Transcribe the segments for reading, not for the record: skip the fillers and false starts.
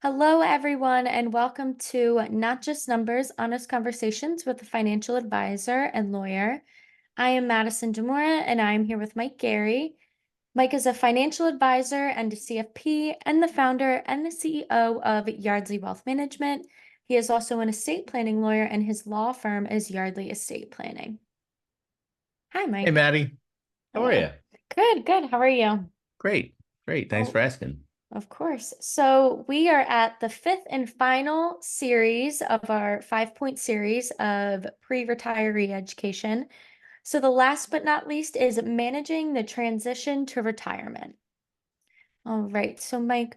Hello, everyone, and welcome to Not Just Numbers, Honest Conversations with a Financial Advisor and Lawyer. I am Madison Demora, and I am here with Mike Gary. Mike is a financial advisor and a CFP, and the founder and the CEO of Yardley Wealth Management. He is also an estate planning lawyer, and his law firm is Yardley Estate Planning. Hi, Hey, Mike. Maddie. How are Hello. you? Good, good. How are you? Great. Great. Thanks Oh, for asking. of course. So we are at the fifth and final series of our 5-point series of pre-retiree education. So the last but not least is managing the transition to retirement. All right. So Mike,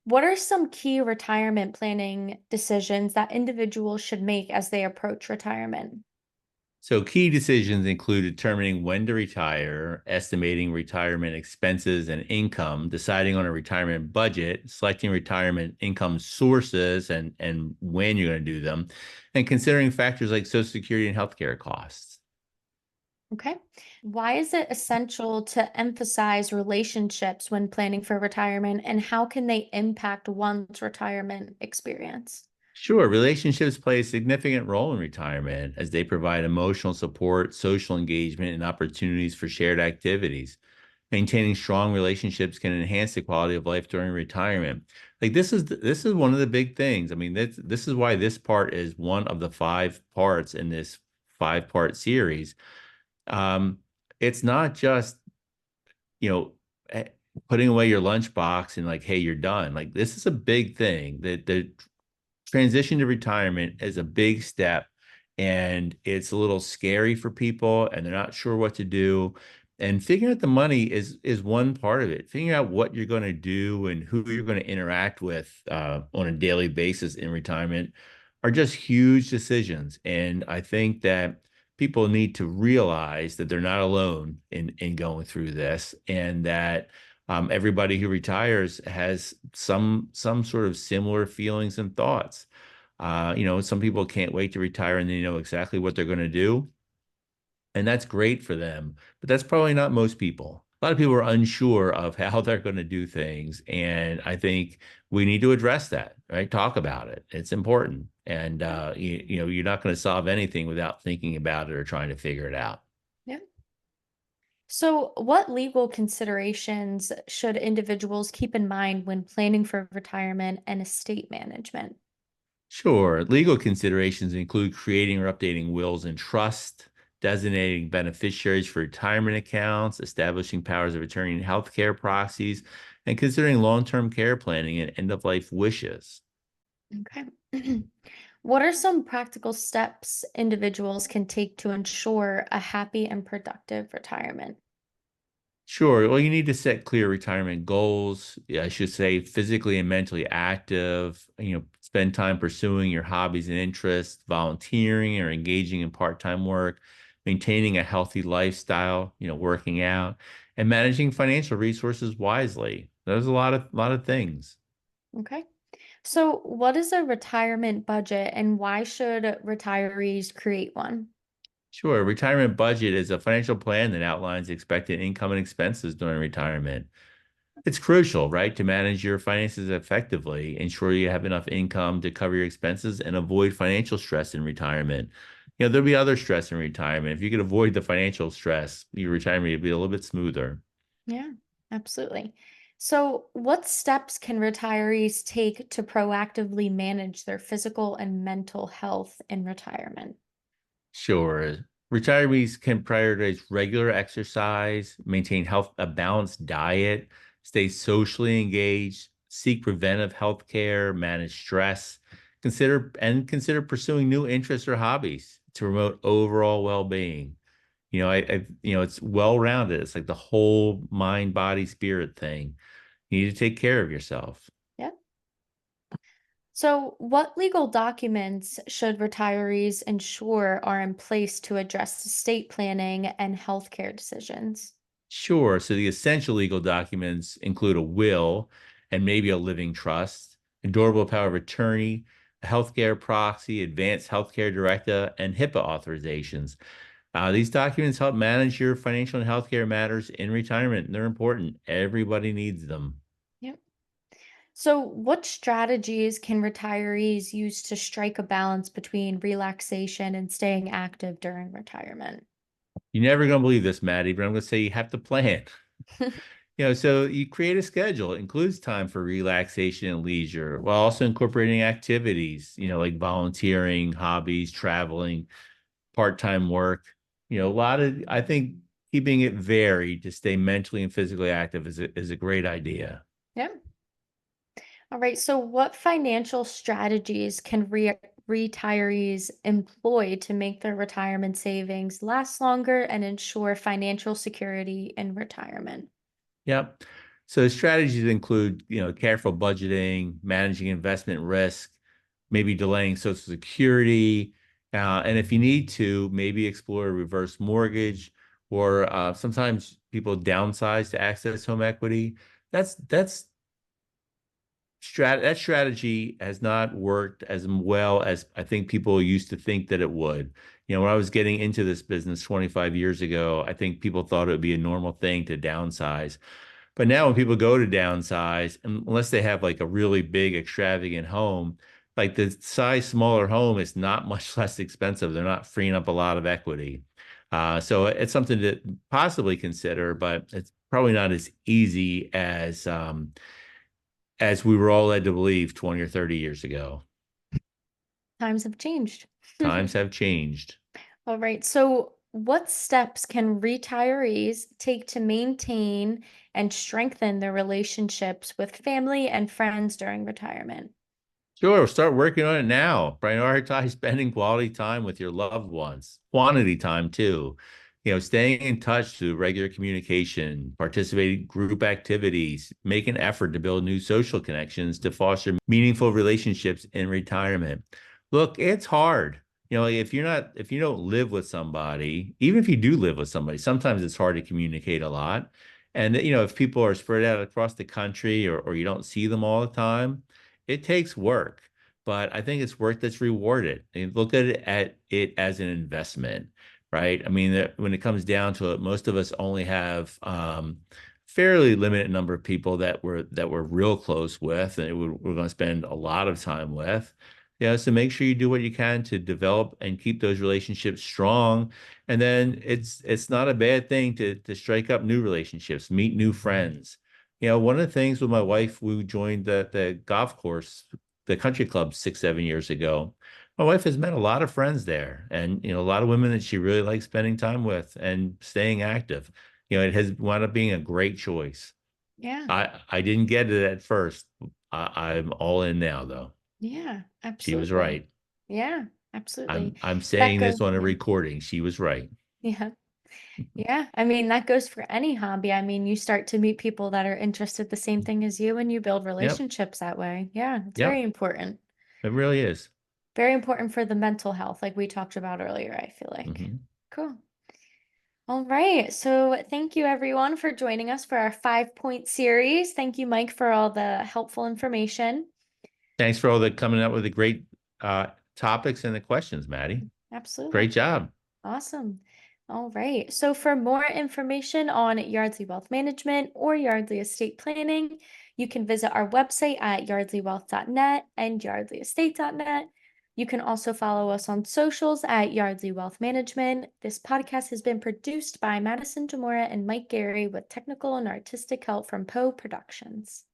what are some key retirement planning decisions that individuals should make as they approach retirement? So, key decisions include determining when to retire, estimating retirement expenses and income, deciding on a retirement budget, selecting retirement income sources and when you're going to do them, and considering factors like Social Security and healthcare costs. Okay. Why is it essential to emphasize relationships when planning for retirement, and how can they impact one's retirement experience? Sure, relationships play a significant role in retirement as they provide emotional support, social engagement, and opportunities for shared activities. Maintaining strong relationships can enhance the quality of life during retirement. Like this is one of the big things. I mean, this is why this part is one of the five parts in this five-part series. Um, it's not just, you know, eh, putting away your lunchbox and like, hey, you're done. Like this is a big thing. The transition to retirement is a big step, and it's a little scary for people and they're not sure what to do. And figuring out the money is one part of it. Figuring out what you're going to do and who you're going to interact with on a daily basis in retirement are just huge decisions. And I think that people need to realize that they're not alone in going through this, and that everybody who retires has some sort of similar feelings and thoughts. Some people can't wait to retire and they know exactly what they're going to do, and that's great for them. But that's probably not most people. A lot of people are unsure of how they're going to do things, and I think we need to address that, right? Talk about it. It's important, and Yeah. you're not going to solve anything without thinking about it or trying to figure it out. Yeah. So, what legal considerations should individuals keep in mind when planning for retirement and estate management? Sure. Legal considerations include creating or updating wills and trust, designating beneficiaries for retirement accounts, establishing powers of attorney and healthcare proxies, and considering long-term care planning and end-of-life wishes. Okay. What are some practical steps individuals can take to ensure a happy and productive retirement? Sure. Well, you need to set clear retirement goals. Yeah, I should say physically and mentally active, spend time pursuing your hobbies and interests, volunteering or engaging in part-time work, maintaining a healthy lifestyle, working out, and managing financial resources wisely. There's a lot of things. Okay. So, what is a retirement budget and why should retirees create one? Sure. A retirement budget is a financial plan that outlines expected income and expenses during retirement. It's crucial, right, to manage your finances effectively, ensure you have enough income to cover your expenses, and avoid financial stress in retirement. There'll be other stress in retirement. If you could avoid the financial stress, your retirement would be a little bit smoother. Yeah, absolutely. So, what steps can retirees take to proactively manage their physical and mental health in retirement? Sure. Retirees can prioritize regular exercise, maintain a balanced diet, stay socially engaged, seek preventive health care, manage stress, consider pursuing new interests or hobbies to promote overall well-being. It's well-rounded. It's like the whole mind, body, spirit thing. You need to take care of yourself. Yeah. So, what legal documents should retirees ensure are in place to address estate planning and healthcare decisions? Sure. So the essential legal documents include a will and maybe a living trust, endurable power of attorney, a healthcare proxy, advanced healthcare directive, and HIPAA authorizations. These documents help manage your financial and healthcare matters in retirement, and they're important. Everybody needs them. Yep. So, what strategies can retirees use to strike a balance between relaxation and staying active during retirement? You're never going to believe this, Maddie, but I'm going to say you have to plan. So you create a schedule. It includes time for relaxation and leisure while also incorporating activities, like volunteering, hobbies, traveling, part-time work. I think keeping it varied to stay mentally and physically active is a great idea. Yep. All right. So, what financial strategies can retirees employ to make their retirement savings last longer and ensure financial security in retirement? Yep. So strategies include, careful budgeting, managing investment risk, maybe delaying Social Security, and if you need to, maybe explore a reverse mortgage, or sometimes people downsize to access home equity. That's that strategy has not worked as well as I think people used to think that it would. When I was getting into this business 25 years ago, I think people thought it would be a normal thing to downsize. But now when people go to downsize, unless they have like a really big extravagant home, like the size smaller home is not much less expensive. They're not freeing up a lot of equity. So it's something to possibly consider, but it's probably not as easy as we were all led to believe 20 or 30 years ago. Times have changed. Times have changed. All right. So, what steps can retirees take to maintain and strengthen their relationships with family and friends during retirement? Sure, start working on it now. Prioritize spending quality time with your loved ones, quantity time too. Staying in touch through regular communication, participating in group activities, make an effort to build new social connections to foster meaningful relationships in retirement. Look, it's hard. If you don't live with somebody, even if you do live with somebody, sometimes it's hard to communicate a lot. And if people are spread out across the country or you don't see them all the time, it takes work, but I think it's work that's rewarded. And look at it as an investment, right? I mean, when it comes down to it, most of us only have fairly limited number of people that we're real close with, and we're going to spend a lot of time with. So make sure you do what you can to develop and keep those relationships strong. And then it's not a bad thing to strike up new relationships, meet new friends. One of the things with my wife, we joined the golf course, the country club 6, 7 years ago. My wife has met a lot of friends there, and a lot of women that she really likes spending time with and staying active. It has wound up being a great choice. Yeah. I didn't get it at first. I'm all in now, though. Yeah, She was absolutely. right. Yeah, absolutely. I'm That saying goes, this on a yeah. recording. She was right. Yeah. Yeah. I mean, that goes for any hobby. I mean, you start to meet people that are interested the same thing as you and you build Yep. relationships that way. Yeah, it's very Yep. important. It really is. Very important for the mental health, like we talked about earlier, I feel like. Hmm. Cool. All right. So thank you everyone for joining us for our 5 point series. Thank you, Mike, for all the helpful information. Thanks for all the coming up with the great uh, topics and the questions, Maddie. Great Absolutely. job. Awesome. All right. So for more information on Yardley Wealth Management or Yardley Estate Planning, you can visit our website at yardleywealth.net and yardleyestate.net. You can also follow us on socials at Yardley Wealth Management. This podcast has been produced by Madison Demora and Mike Gary with technical and artistic help from Poe Productions.